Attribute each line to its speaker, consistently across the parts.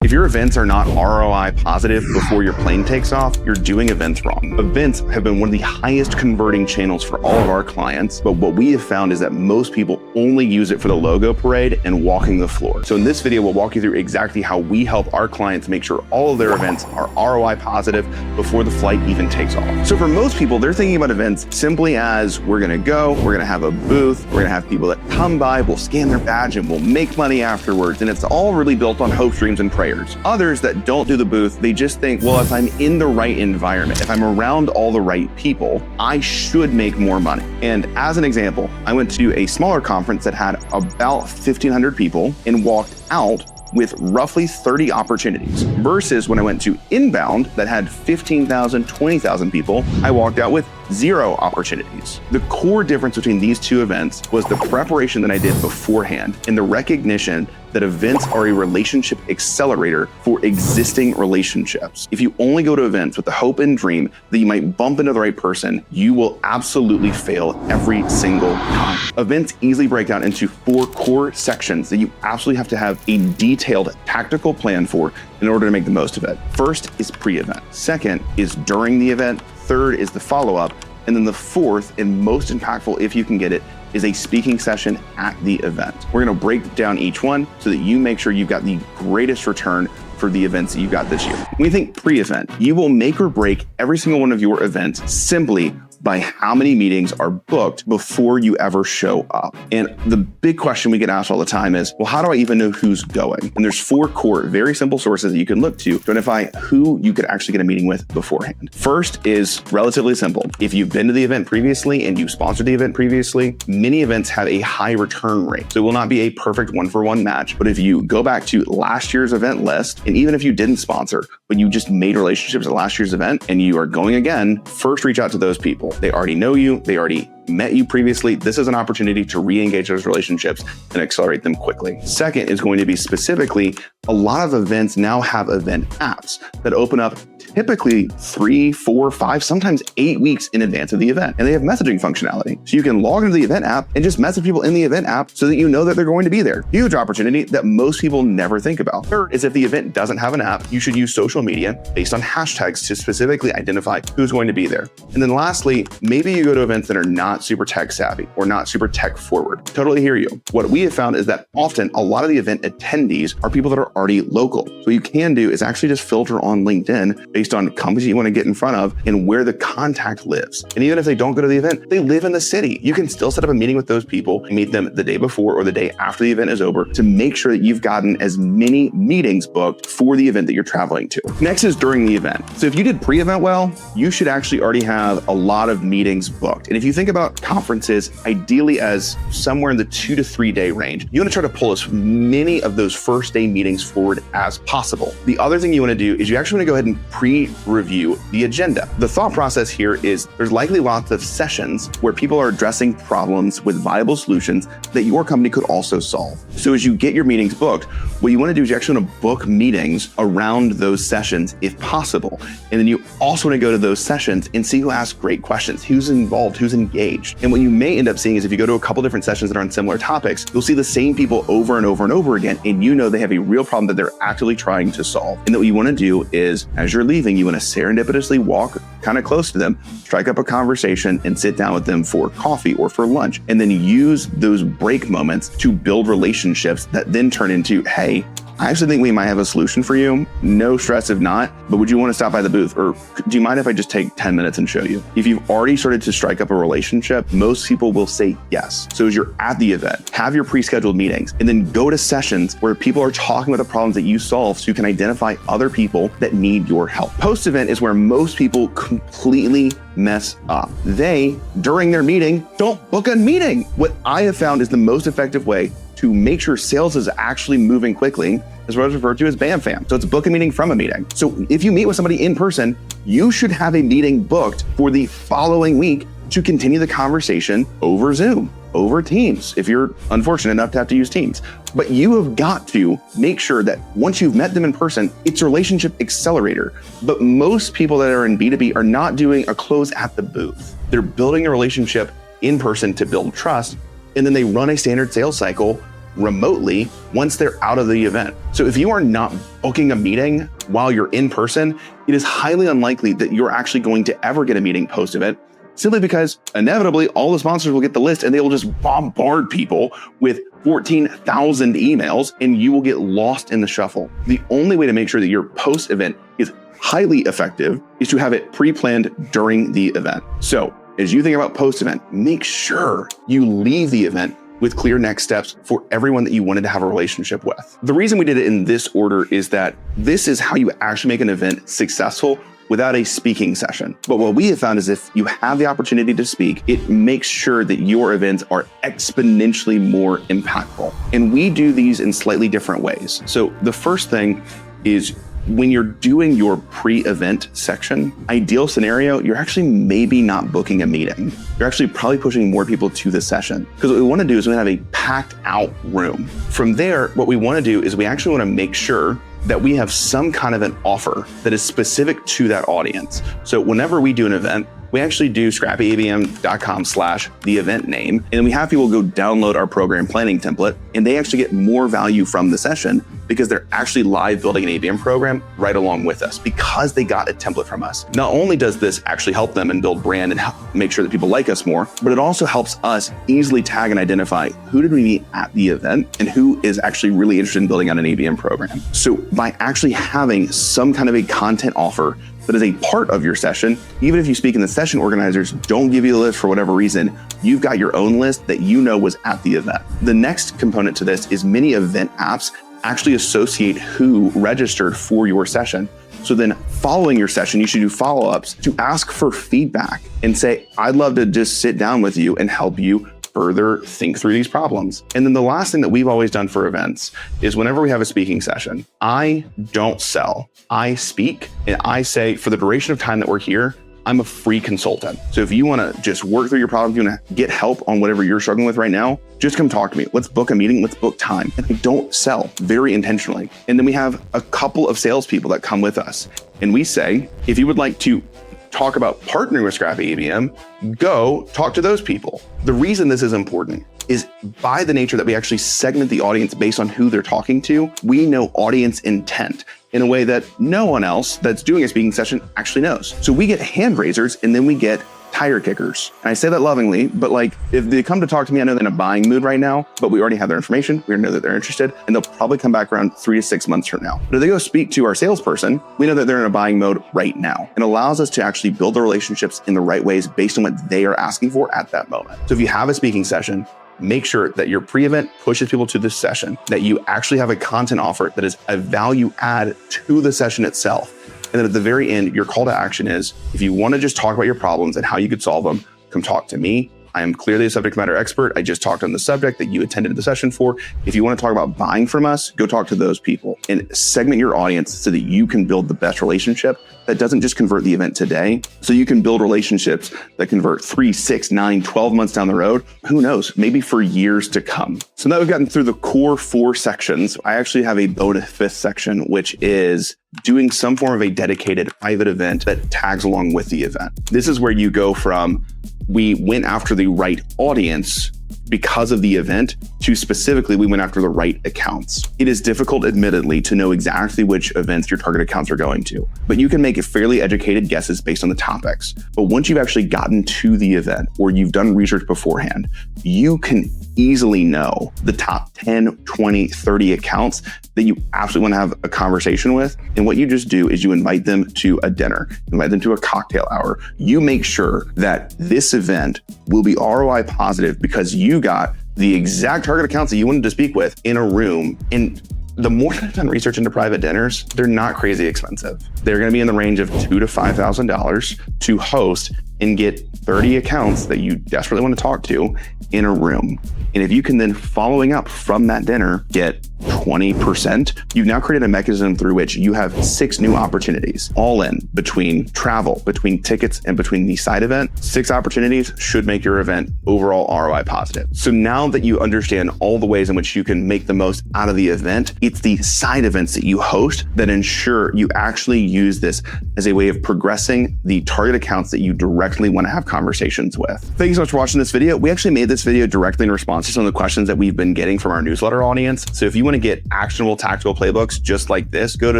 Speaker 1: If your events are not ROI positive before your plane takes off, you're doing events wrong. Events have been one of the highest converting channels for all of our clients, but what we have found is that most people only use it for the logo parade and walking the floor. So in this video, we'll walk you through exactly how we help our clients make sure all of their events are ROI positive before the flight even takes off. So for most people, they're thinking about events simply as we're gonna go, we're gonna have a booth, we're gonna have people that come by, we'll scan their badge and we'll make money afterwards. And it's all really built on hopes, dreams, and prayers. Others that don't do the booth, they just think, well, if I'm in the right environment, if I'm around all the right people, I should make more money. And as an example, I went to a smaller conference that had about 1,500 people and walked out with roughly 30 opportunities versus when I went to Inbound that had 15,000, 20,000 people, I walked out with 0 opportunities. The core difference between these two events was the preparation that I did beforehand and the recognition that events are a relationship accelerator for existing relationships. If you only go to events with the hope and dream that you might bump into the right person, you will absolutely fail every single time. Events easily break down into 4 core sections that you absolutely have to have a detailed tactical plan for in order to make the most of it. First is pre-event. Second is during the event. Third is the follow-up. And then the fourth and most impactful, if you can get it, is a speaking session at the event. We're gonna break down each one so that you make sure you've got the greatest return for the events that you've got this year. When you think pre-event, you will make or break every single one of your events simply by how many meetings are booked before you ever show up. And the big question we get asked all the time is, well, how do I even know who's going? And there's 4 core, very simple sources that you can look to identify who you could actually get a meeting with beforehand. First is relatively simple. If you've been to the event previously and you sponsored the event previously, many events have a high return rate. So it will not be a perfect 1-for-1 match. But if you go back to last year's event list, and even if you didn't sponsor, but you just made relationships at last year's event and you are going again, first reach out to those people. They already know you, they already met you previously. This is an opportunity to re-engage those relationships and accelerate them quickly. Second is going to be specifically, a lot of events now have event apps that open up typically 3, 4, 5, sometimes 8 weeks in advance of the event. And they have messaging functionality. So you can log into the event app and just message people in the event app so that you know that they're going to be there. Huge opportunity that most people never think about. Third is if the event doesn't have an app, you should use social media based on hashtags to specifically identify who's going to be there. And then lastly, maybe you go to events that are not super tech savvy or not super tech forward. Totally hear you. What we have found is that often a lot of the event attendees are people that are already local. So what you can do is actually just filter on LinkedIn based on companies you want to get in front of and where the contact lives. And even if they don't go to the event, they live in the city. You can still set up a meeting with those people and meet them the day before or the day after the event is over to make sure that you've gotten as many meetings booked for the event that you're traveling to. Next is during the event. So if you did pre-event well, you should actually already have a lot of meetings booked. And if you think about conferences, ideally as somewhere in the 2 to 3 day range, you want to try to pull as many of those first day meetings forward as possible. The other thing you want to do is you actually want to go ahead and pre-review the agenda. The thought process here is there's likely lots of sessions where people are addressing problems with viable solutions that your company could also solve. So as you get your meetings booked, what you want to do is you actually want to book meetings around those sessions if possible. And then you also want to go to those sessions and see who asks great questions, who's involved, who's engaged. And what you may end up seeing is if you go to a couple different sessions that are on similar topics, you'll see the same people over and over and over again, and you know they have a real problem that they're actively trying to solve. And that what you want to do is, as you're leaving, you want to serendipitously walk kind of close to them, strike up a conversation, and sit down with them for coffee or for lunch, and then use those break moments to build relationships that then turn into, hey, I actually think we might have a solution for you. No stress if not, but would you want to stop by the booth? Or do you mind if I just take 10 minutes and show you? If you've already started to strike up a relationship, most people will say yes. So as you're at the event, have your pre-scheduled meetings and then go to sessions where people are talking about the problems that you solve so you can identify other people that need your help. Post-event is where most people completely mess up. They, during their meeting, don't book a meeting. What I have found is the most effective way to make sure sales is actually moving quickly is what is referred to as BAM fam. So it's book a meeting from a meeting. So if you meet with somebody in person, you should have a meeting booked for the following week to continue the conversation over Zoom, over Teams, if you're unfortunate enough to have to use Teams. But you have got to make sure that once you've met them in person, it's a relationship accelerator. But most people that are in B2B are not doing a close at the booth. They're building a relationship in person to build trust, and then they run a standard sales cycle remotely once they're out of the event. So if you are not booking a meeting while you're in person, it is highly unlikely that you're actually going to ever get a meeting post-event, simply because inevitably all the sponsors will get the list and they will just bombard people with 14,000 emails and you will get lost in the shuffle. The only way to make sure that your post-event is highly effective is to have it pre-planned during the event. So as you think about post-event, make sure you leave the event with clear next steps for everyone that you wanted to have a relationship with. The reason we did it in this order is that this is how you actually make an event successful without a speaking session. But what we have found is if you have the opportunity to speak, it makes sure that your events are exponentially more impactful. And we do these in slightly different ways. So the first thing is when you're doing your pre-event section, ideal scenario, you're actually maybe not booking a meeting. You're actually probably pushing more people to the session. Because what we want to do is we want to have a packed out room. From there, what we want to do is we actually want to make sure that we have some kind of an offer that is specific to that audience. So whenever we do an event, we actually do scrappyabm.com/the event name, and then we have people go download our program planning template, and they actually get more value from the session because they're actually live building an ABM program right along with us because they got a template from us. Not only does this actually help them and build brand and help make sure that people like us more, but it also helps us easily tag and identify who did we meet at the event and who is actually really interested in building out an ABM program. So by actually having some kind of a content offer that is a part of your session, even if you speak and the session organizers don't give you the list for whatever reason, you've got your own list that you know was at the event. The next component to this is many event apps actually associate who registered for your session. So then following your session, you should do follow-ups to ask for feedback and say, I'd love to just sit down with you and help you further think through these problems. And then the last thing that we've always done for events is whenever we have a speaking session, I don't sell, I speak, and I say for the duration of time that we're here, I'm a free consultant. So if you want to just work through your problems, you want to get help on whatever you're struggling with right now, just come talk to me. Let's book a meeting. Let's book time. And I don't sell very intentionally. And then we have a couple of salespeople that come with us. And we say, if you would like to talk about partnering with Scrappy ABM, go talk to those people. The reason this is important is by the nature that we actually segment the audience based on who they're talking to, we know audience intent in a way that no one else that's doing a speaking session actually knows. So we get hand raisers and then we get tire kickers. And I say that lovingly, but like if they come to talk to me, I know they're in a buying mood right now, but we already have their information. We know that they're interested and they'll probably come back around 3 to 6 months from now. But if they go speak to our salesperson, we know that they're in a buying mode right now. It allows us to actually build the relationships in the right ways based on what they are asking for at that moment. So if you have a speaking session, make sure that your pre-event pushes people to this session, that you actually have a content offer that is a value add to the session itself. And then at the very end, your call to action is, if you want to just talk about your problems and how you could solve them, come talk to me. I am clearly a subject matter expert. I just talked on the subject that you attended the session for. If you want to talk about buying from us, go talk to those people and segment your audience so that you can build the best relationship that doesn't just convert the event today. So you can build relationships that convert 3, 6, 9, 12 months down the road. Who knows, maybe for years to come. So now we've gotten through the core 4 sections. I actually have a bonus 5th section, which is doing some form of a dedicated private event that tags along with the event. This is where you go from, we went after the right audience because of the event, to specifically, we went after the right accounts. It is difficult, admittedly, to know exactly which events your target accounts are going to, but you can make fairly educated guesses based on the topics. But once you've actually gotten to the event or you've done research beforehand, you can easily know the top 10, 20, 30 accounts that you absolutely want to have a conversation with. And what you just do is you invite them to a dinner, invite them to a cocktail hour. You make sure that this event will be ROI positive because you got the exact target accounts that you wanted to speak with in a room. And the more that I've done research into private dinners, they're not crazy expensive. They're going to be in the range of $2,000 to $5,000 to host and get 30 accounts that you desperately want to talk to in a room. And if you can then, following up from that dinner, get 20%, you've now created a mechanism through which you have 6 new opportunities, all in between travel, between tickets, and between the side event. 6 opportunities should make your event overall ROI positive. So now that you understand all the ways in which you can make the most out of the event, it's the side events that you host that ensure you actually use this as a way of progressing the target accounts that you directly directly want to have conversations with. Thanks so much for watching this video. We actually made this video directly in response to some of the questions that we've been getting from our newsletter audience. So if you want to get actionable tactical playbooks just like this, go to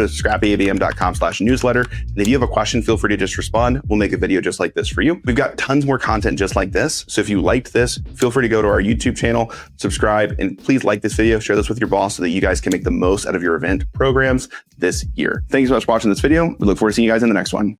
Speaker 1: scrappyabm.com/newsletter. And if you have a question, feel free to just respond. We'll make a video just like this for you. We've got tons more content just like this. So if you liked this, feel free to go to our YouTube channel, subscribe, and please like this video, share this with your boss so that you guys can make the most out of your event programs this year. Thanks so much for watching this video. We look forward to seeing you guys in the next one.